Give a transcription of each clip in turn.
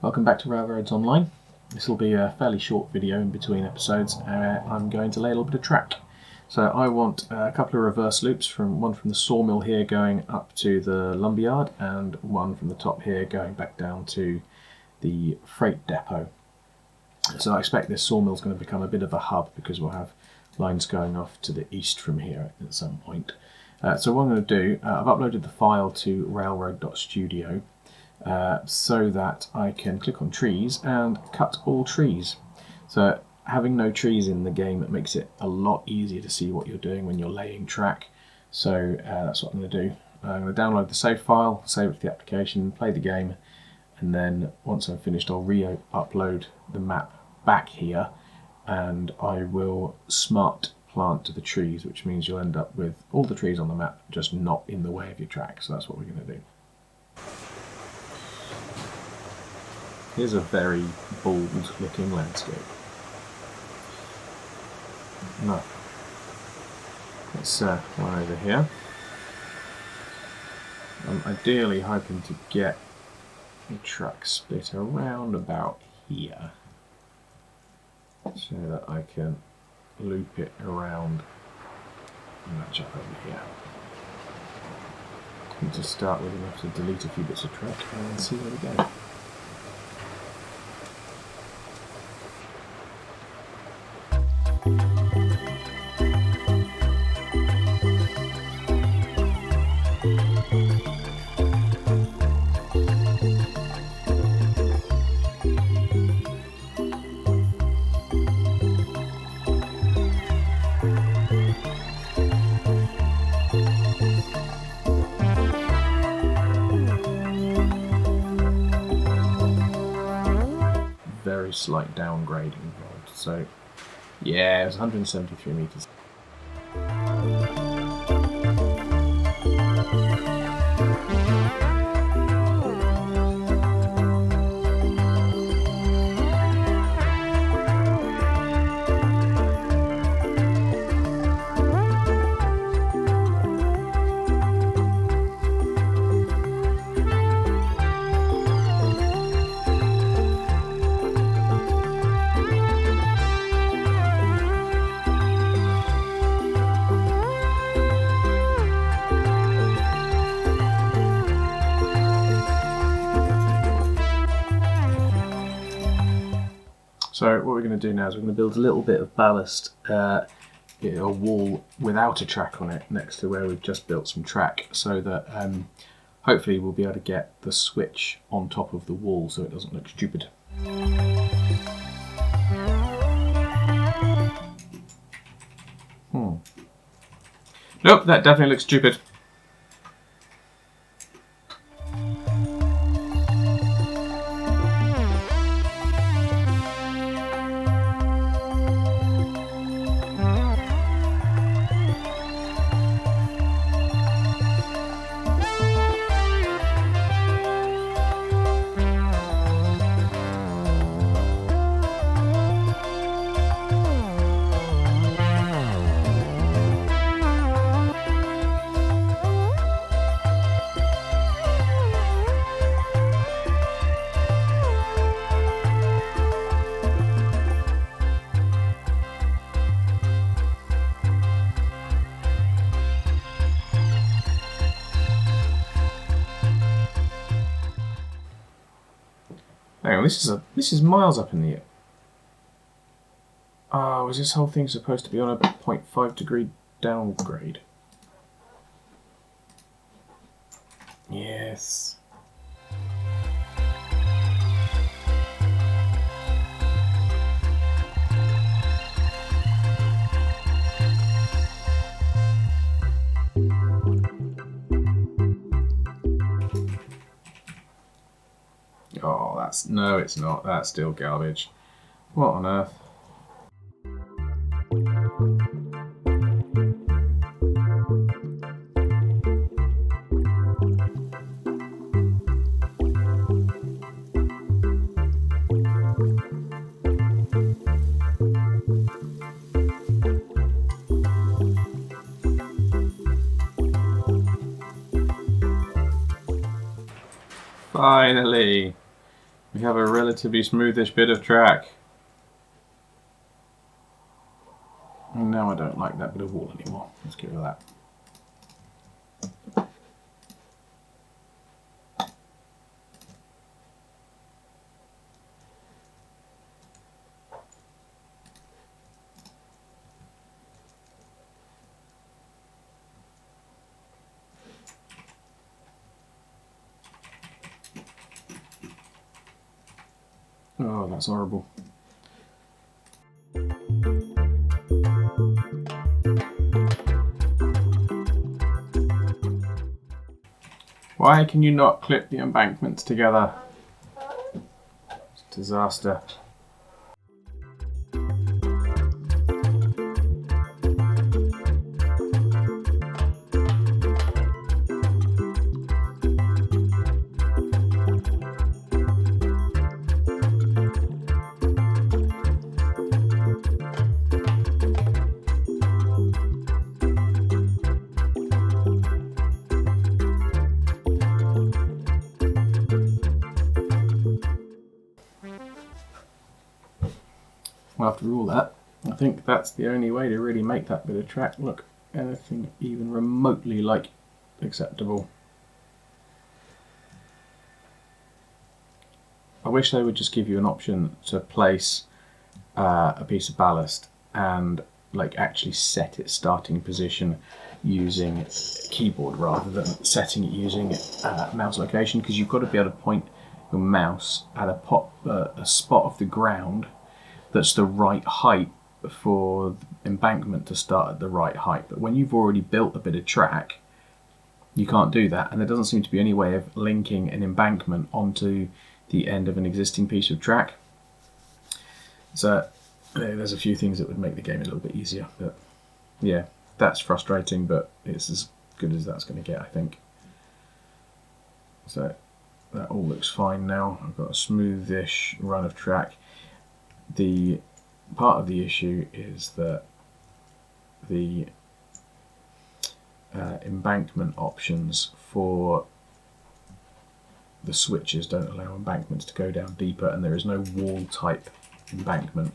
Welcome back to Railroads Online. This will be a fairly short video in between episodes. I'm going to lay a little bit of track. So I want a couple of reverse loops, one from the sawmill here going up to the lumberyard, and one from the top here going back down to the freight depot. So I expect this sawmill is going to become a bit of a hub because we'll have lines going off to the east from here at some point. So what I'm going to do, I've uploaded the file to railroad.studio so that I can click on trees and cut all trees. So having no trees in the game, it makes it a lot easier to see what you're doing when you're laying track. So that's what I'm going to do. I'm going to download the save file, save it to the application, play the game, and then once I'm finished I'll re-upload the map back here and I will smart plant to the trees, which means you'll end up with all the trees on the map just not in the way of your track. So that's what we're going to do. Here's a very bold looking landscape. No. Let's one over here. I'm ideally hoping to get the track split around about here so that I can loop it around and match up over here. And to start with, I'm going to have to delete a few bits of track and see where we go. Very slight downgrade involved. So yeah, it's 173 meters. So what we're going to do now is we're going to build a little bit of ballast, a wall without a track on it next to where we've just built some track, so that hopefully we'll be able to get the switch on top of the wall so it doesn't look stupid. Nope, that definitely looks stupid. Hang on, this is miles up in the air. Oh, is this whole thing supposed to be on a 0.5 degree downgrade? Yes. Oh, no, it's not. That's still garbage. What on earth? Finally! We have a relatively smoothish bit of track. And now I don't like that bit of wall anymore. Let's get rid of that. Oh, that's horrible. Why can you not clip the embankments together? It's a disaster. After all that, I think that's the only way to really make that bit of track look anything even remotely like acceptable. I wish they would just give you an option to place a piece of ballast and like actually set its starting position using keyboard rather than setting it using mouse location, because you've got to be able to point your mouse at a spot of the ground that's the right height for the embankment to start at the right height. But when you've already built a bit of track, you can't do that, and there doesn't seem to be any way of linking an embankment onto the end of an existing piece of track. So there's a few things that would make the game a little bit easier, but yeah, that's frustrating, but it's as good as that's going to get, I think. So that all looks fine now. I've got a smoothish run of track. The part of the issue is that the embankment options for the switches don't allow embankments to go down deeper, and there is no wall type embankment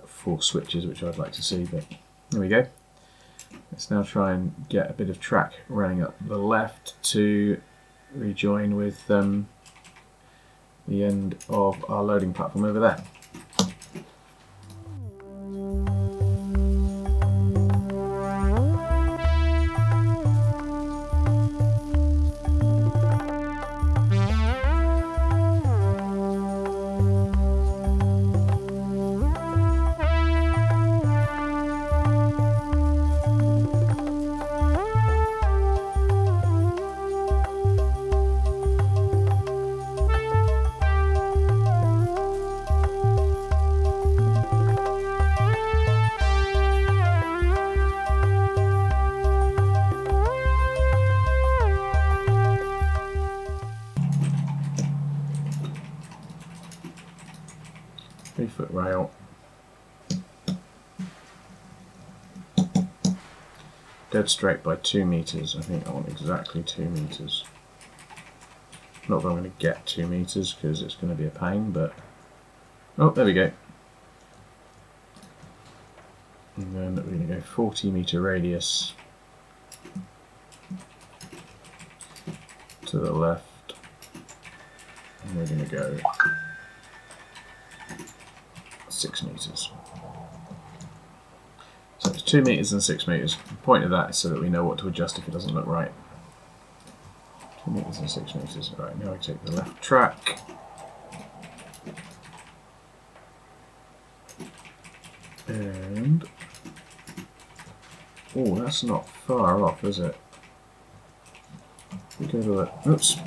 for switches, which I'd like to see, but there we go. Let's now try and get a bit of track running up the left to rejoin with the end of our loading platform over there. Foot rail, dead straight by 2 meters. I think I want exactly 2 meters. Not that I'm going to get 2 meters because it's going to be a pain, but oh, there we go. And then we're going to go 40-meter radius to the left, and we're going to go 6 meters. So it's 2 meters and 6 meters. The point of that is so that we know what to adjust if it doesn't look right. 2 meters and 6 meters. Right, now we take the left track. And oh, that's not far off, is it? We go to the oops.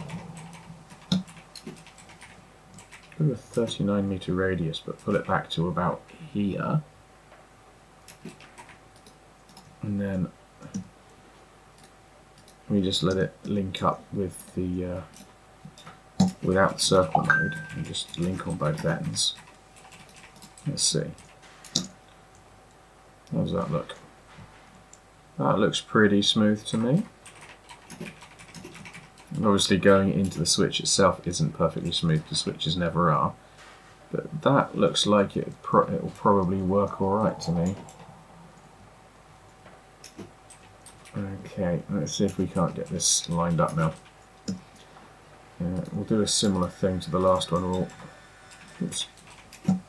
Go to a 39-meter radius, but pull it back to about here, and then we just let it link up with the without the circle mode, and just link on both ends. Let's see. How does that look? That looks pretty smooth to me. And obviously going into the switch itself isn't perfectly smooth, because switches never are. But that looks like it'll probably work alright to me. Okay, let's see if we can't get this lined up now. We'll do a similar thing to the last one. Oops. I'm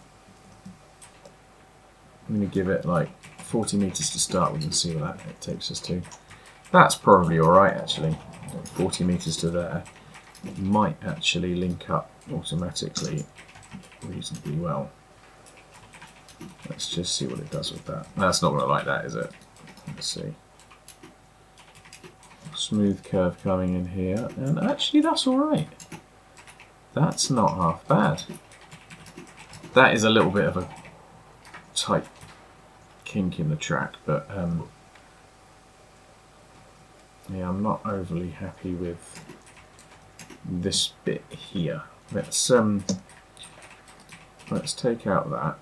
going to give it like 40 meters to start with and see what that takes us to. That's probably alright actually. 40 meters to there might actually link up automatically reasonably well. Let's just see what it does with that. That's not going to like that, is it? Let's see. Smooth curve coming in here, and actually that's alright. That's not half bad. That is a little bit of a tight kink in the track, but yeah, I'm not overly happy with this bit here. Let's take out that,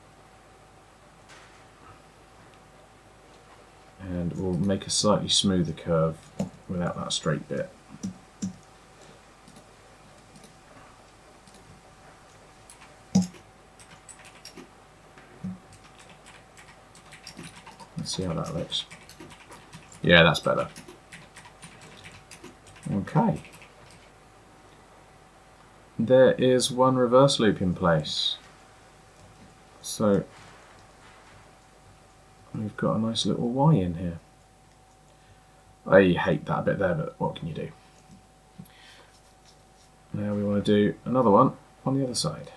and we'll make a slightly smoother curve without that straight bit. Let's see how that looks. Yeah, that's better. Okay. There is one reverse loop in place. So we've got a nice little Y in here. I hate that bit there, but what can you do? Now we want to do another one on the other side.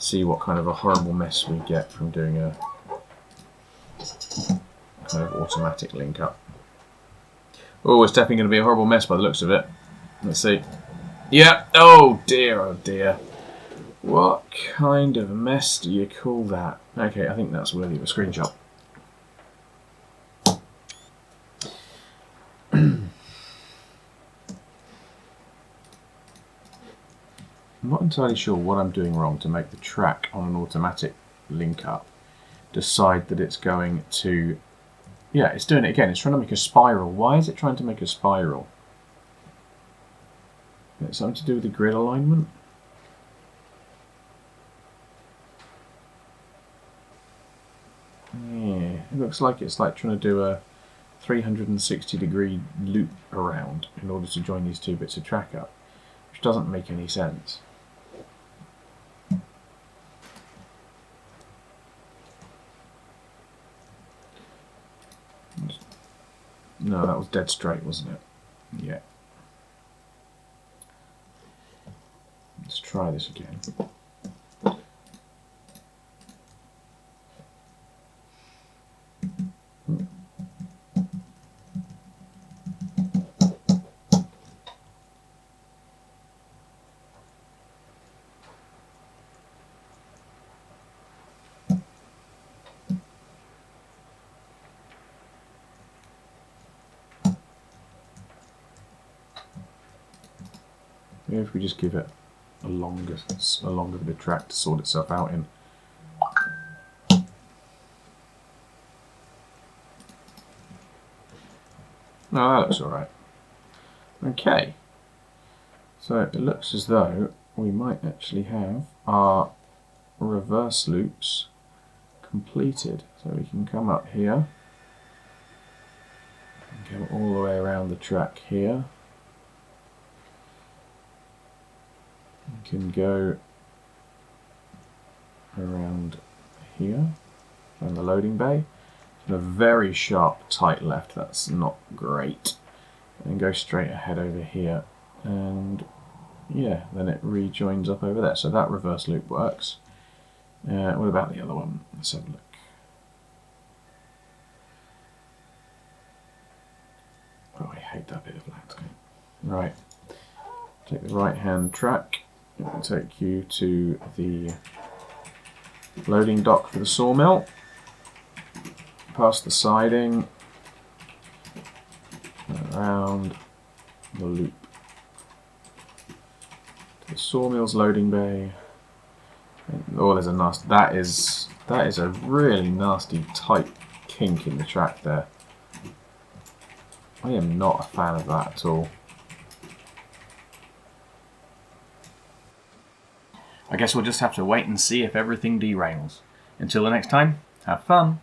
See what kind of a horrible mess we get from doing a kind of automatic link up. Oh, it's definitely going to be a horrible mess by the looks of it. Let's see. Yeah. Oh dear, oh dear. What kind of mess do you call that? Okay, I think that's worthy of a screenshot. I'm not entirely sure what I'm doing wrong to make the track on an automatic link up decide that it's going to... Yeah, it's doing it again. It's trying to make a spiral. Why is it trying to make a spiral? Is it something to do with the grid alignment? Yeah, it looks like it's like trying to do a 360-degree loop around in order to join these two bits of track up, which doesn't make any sense. No, that was dead straight, wasn't it? Yeah. Let's try this again. Maybe if we just give it a longer bit of track to sort itself out in. No, that looks alright. Okay, so it looks as though we might actually have our reverse loops completed. So we can come up here and go all the way around the track here. We can go around here and the loading bay. And a very sharp tight left, that's not great. And go straight ahead over here, and yeah, then it rejoins up over there. So that reverse loop works. What about the other one? Let's have a look. Oh, I hate that bit of landscape. Right, take the right hand track. It will take you to the loading dock for the sawmill. Past the siding, around the loop to the sawmill's loading bay. Oh, there's a nasty. That is a really nasty tight kink in the track there. I am not a fan of that at all. I guess we'll just have to wait and see if everything derails. Until the next time, have fun!